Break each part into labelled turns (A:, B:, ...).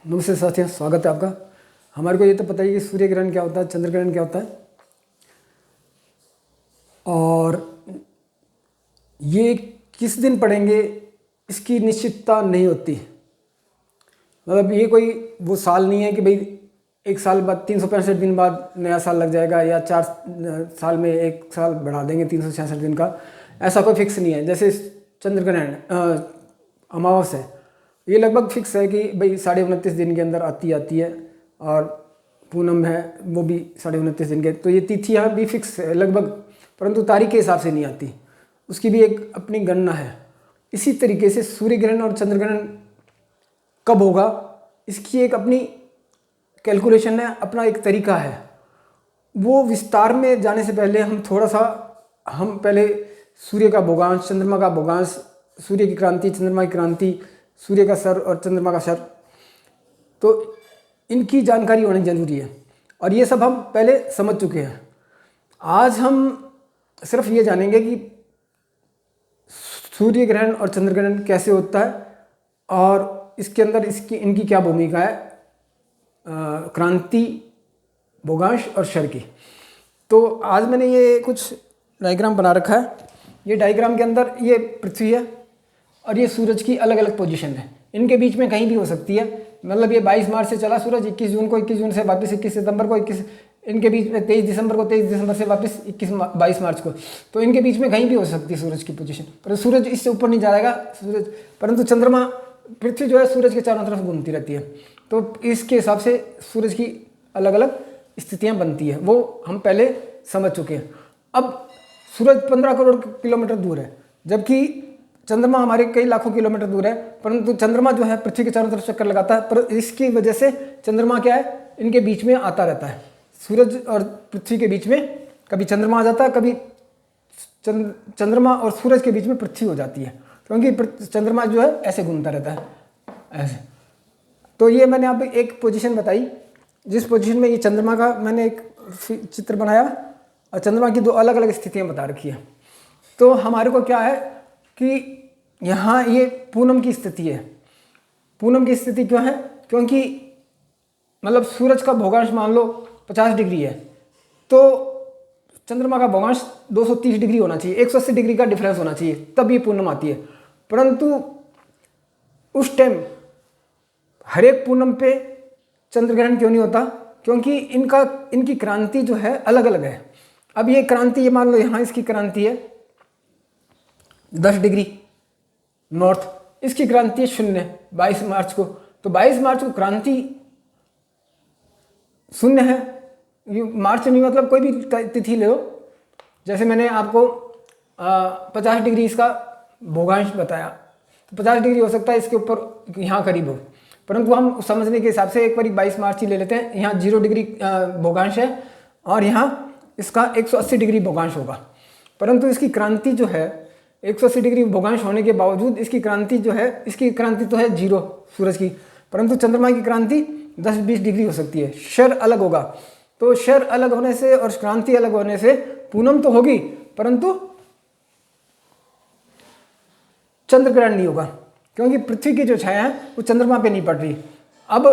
A: नमस्ते साथियों, स्वागत है आपका। हमारे को ये तो पता ही है कि सूर्य ग्रहण क्या होता है, चंद्र ग्रहण क्या होता है, और ये किस दिन पड़ेंगे इसकी निश्चितता नहीं होती। मतलब ये कोई वो साल नहीं है कि भाई एक साल बाद 365 दिन बाद नया साल लग जाएगा, या 4 साल में एक साल बढ़ा देंगे 366 दिन का। ऐसा कोई फिक्स नहीं है। जैसे चंद्र ग्रहण अमावस्या है, ये लगभग फिक्स है कि भाई 29.5 दिन के अंदर आती है, और पूनम है वो भी 29.5 दिन के। तो ये तिथियाँ भी फिक्स है लगभग, परंतु तारीख के हिसाब से नहीं आती, उसकी भी एक अपनी गणना है। इसी तरीके से सूर्य ग्रहण और चंद्र ग्रहण कब होगा, इसकी एक अपनी कैलकुलेशन है, अपना एक तरीका है। वो विस्तार में जाने से पहले हम पहले सूर्य का भोगांश, चंद्रमा का भोगांश, सूर्य की क्रांति, चंद्रमा की क्रांति, सूर्य का सर और चंद्रमा का सर, तो इनकी जानकारी होनी जरूरी है। और ये सब हम पहले समझ चुके हैं। आज हम सिर्फ ये जानेंगे कि सूर्य ग्रहण और चंद्र ग्रहण कैसे होता है, और इसके अंदर इनकी क्या भूमिका है, क्रांति, भोगांश और शर की। तो आज मैंने ये कुछ डायग्राम बना रखा है। ये डायग्राम के अंदर ये पृथ्वी है और ये सूरज की अलग अलग पोजीशन है। इनके बीच में कहीं भी हो सकती है। मतलब ये 22 मार्च से चला सूरज, 21 जून को, 21 जून से वापस 21 सितंबर को, 21 इनके बीच में 23 दिसंबर को, 23 दिसंबर से वापस 22 मार्च को। तो इनके बीच में कहीं भी हो सकती है सूरज की पोजीशन, पर सूरज इससे ऊपर नहीं जाएगा सूरज। परंतु चंद्रमा, पृथ्वी जो है सूरज के चारों तरफ घूमती रहती है। तो इसके हिसाब से सूरज की अलग अलग स्थितियाँ बनती है, वो हम पहले समझ चुके हैं। अब सूरज 15 करोड़ किलोमीटर दूर है, जबकि चंद्रमा हमारे कई लाखों किलोमीटर दूर है। परंतु चंद्रमा जो है पृथ्वी के चारों तरफ चक्कर लगाता है, पर इसकी वजह से चंद्रमा क्या है, इनके बीच में आता रहता है। सूरज और पृथ्वी के बीच में कभी चंद्रमा आ जाता है, कभी चंद्रमा और सूरज के बीच में पृथ्वी हो जाती है, क्योंकि चंद्रमा जो है ऐसे घूमता रहता है, ऐसे। तो ये मैंने आप एक पोजीशन बताई, जिस पोजीशन में ये चंद्रमा का मैंने एक चित्र बनाया, और चंद्रमा की दो अलग अलग स्थितियाँ बता रखी है। तो हमारे को क्या है कि यहाँ ये पूनम की स्थिति है। पूनम की स्थिति क्यों है? क्योंकि मतलब सूरज का भोगांश मान लो 50 डिग्री है, तो चंद्रमा का भोगांश 230 डिग्री होना चाहिए, 180 डिग्री का डिफरेंस होना चाहिए, तब ये पूनम आती है। परंतु उस टाइम हर एक पूनम पे चंद्र ग्रहण क्यों नहीं होता? क्योंकि इनकी क्रांति जो है अलग अलग है। अब ये क्रांति, ये मान लो यहाँ इसकी क्रांति है 10 डिग्री नॉर्थ, इसकी क्रांति है 0 22 मार्च को। तो 22 मार्च को क्रांति 0 है। ये मार्च नहीं, मतलब कोई भी तिथि ले लो। जैसे मैंने आपको 50 डिग्री इसका भोगांश बताया, तो 50 डिग्री हो सकता है इसके ऊपर यहाँ करीब हो, परंतु हम समझने के हिसाब से एक बार 22 मार्च ही ले लेते हैं। यहाँ 0 डिग्री भोगांश है, और यहाँ इसका 180 डिग्री भोगांश होगा। परंतु इसकी क्रांति जो है 180 डिग्री भोगांश होने के बावजूद इसकी क्रांति जो है, इसकी क्रांति तो है 0 सूरज की, परंतु चंद्रमा की क्रांति 10-20 डिग्री हो सकती है। शर अलग होगा। तो शर अलग होने से और क्रांति अलग होने से पूनम तो होगी, परंतु चंद्र ग्रहण नहीं होगा, क्योंकि पृथ्वी की जो छाया है वो चंद्रमा पे नहीं पड़ रही। अब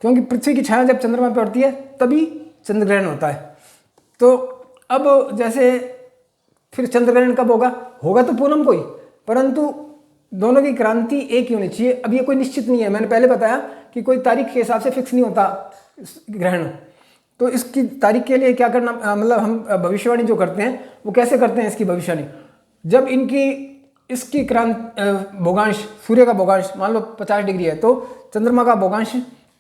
A: क्योंकि पृथ्वी की छाया जब चंद्रमा पे पड़ती है तभी चंद्र ग्रहण होता है। तो अब जैसे फिर चंद्र ग्रहण कब होगा? होगा तो पूनम को ही, परंतु दोनों की क्रांति एक ही होनी चाहिए। अब ये कोई निश्चित नहीं है। मैंने पहले बताया कि कोई तारीख के हिसाब से फिक्स नहीं होता ग्रहण। तो इसकी तारीख के लिए क्या करना, मतलब हम भविष्यवाणी जो करते हैं वो कैसे करते हैं इसकी भविष्यवाणी? जब इसकी भोगांश, सूर्य का भोगांश मान लो 50 डिग्री है, तो चंद्रमा का भोगांश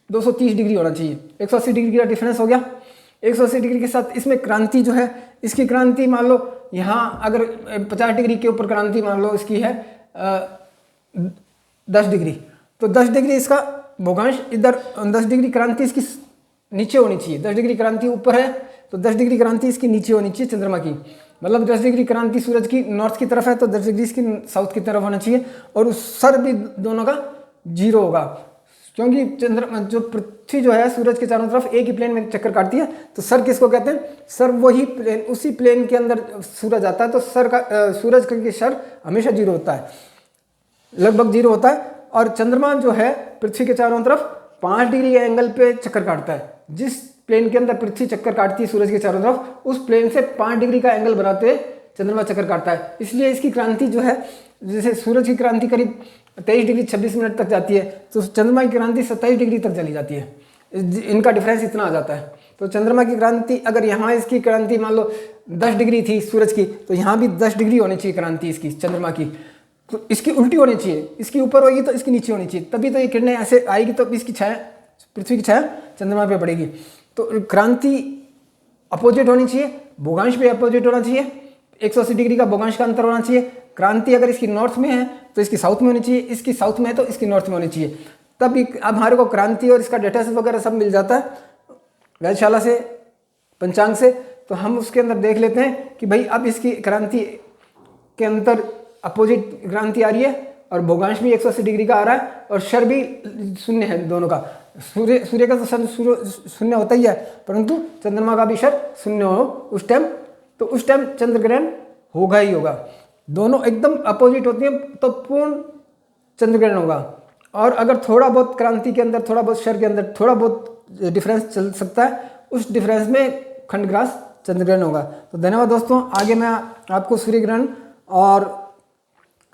A: 230 डिग्री होना चाहिए। 180 डिग्री का डिफरेंस हो गया। 180 डिग्री के साथ इसमें क्रांति जो है, इसकी क्रांति मान लो यहाँ अगर 50 डिग्री के ऊपर क्रांति मान लो इसकी है 10 डिग्री, तो 10 डिग्री इसका भोगांश इधर, 10 डिग्री क्रांति इसकी नीचे होनी चाहिए। 10 डिग्री क्रांति ऊपर है, तो 10 डिग्री क्रांति इसकी नीचे होनी चाहिए चंद्रमा की। मतलब 10 डिग्री क्रांति सूरज की नॉर्थ की तरफ है, तो 10 डिग्री इसकी साउथ की तरफ होना चाहिए, और उस सर भी दोनों का 0 होगा, क्योंकि जो पृथ्वी जो है सूरज के चारों तरफ एक ही प्लेन में चक्कर काटती है। तो सर किसको कहते हैं? सर वही प्लेन, उसी प्लेन के अंदर सूरज आता है, तो सूरज का सर हमेशा 0 होता है, लगभग 0 होता है। और चंद्रमा जो है पृथ्वी के चारों तरफ 5 डिग्री के एंगल पे चक्कर काटता है। जिस प्लेन के अंदर पृथ्वी चक्कर काटती है सूरज के चारों तरफ, उस प्लेन से 5 डिग्री का एंगल बनाते हुए चंद्रमा चक्कर काटता है। इसलिए इसकी क्रांति जो है, जैसे सूरज की क्रांति करीब 23 डिग्री 26 मिनट तक जाती है, तो चंद्रमा की क्रांति 27 डिग्री तक चली जाती है। इनका डिफरेंस इतना आ जाता है। तो चंद्रमा की क्रांति, अगर यहाँ इसकी क्रांति मान लो 10 डिग्री थी सूरज की, तो यहाँ भी 10 डिग्री होनी चाहिए क्रांति इसकी चंद्रमा की। तो इसकी उल्टी होनी चाहिए, इसकी ऊपर होगी तो इसकी नीचे होनी चाहिए, तभी तो ये किरणें ऐसे आएगी, तो इसकी छाया, पृथ्वी की छाया चंद्रमा पे पड़ेगी। तो क्रांति अपोजिट होनी चाहिए, भूगांश भी अपोजिट होना चाहिए, 180 डिग्री का भूगांश का अंतर होना चाहिए। क्रांति अगर इसकी नॉर्थ में है तो इसकी साउथ में होनी चाहिए, इसकी साउथ में है तो इसकी नॉर्थ में होनी चाहिए। तब अब हमारे को क्रांति और इसका डेटा वगैरह सब मिल जाता है वेधशाला से, पंचांग से। तो हम उसके अंदर देख लेते हैं कि भाई अब इसकी क्रांति के अंतर अपोजिट क्रांति आ रही है, और भूगांश भी 180 डिग्री का आ रहा है, और शर भी शून्य है दोनों का। सूर्य का तो शून्य होता ही है, परंतु चंद्रमा का भी शर शून्य हो उस टाइम, तो उस टाइम चंद्र ग्रहण होगा ही होगा। दोनों एकदम अपोजिट होती हैं तो पूर्ण चंद्र ग्रहण होगा। और अगर थोड़ा बहुत क्रांति के अंदर, थोड़ा बहुत शर के अंदर थोड़ा बहुत डिफरेंस चल सकता है, उस डिफरेंस में खंडग्रास चंद्र ग्रहण होगा। तो धन्यवाद दोस्तों। आगे मैं आपको सूर्य ग्रहण और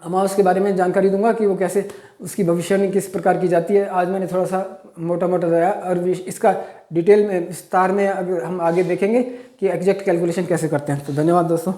A: अमावस के बारे में जानकारी दूंगा कि वो कैसे, उसकी भविष्यवाणी किस प्रकार की जाती है। आज मैंने थोड़ा सा मोटा मोटा बताया, और इसका डिटेल में, विस्तार में अगर हम आगे देखेंगे कि एग्जैक्ट कैलकुलेशन कैसे करते हैं। तो धन्यवाद दोस्तों।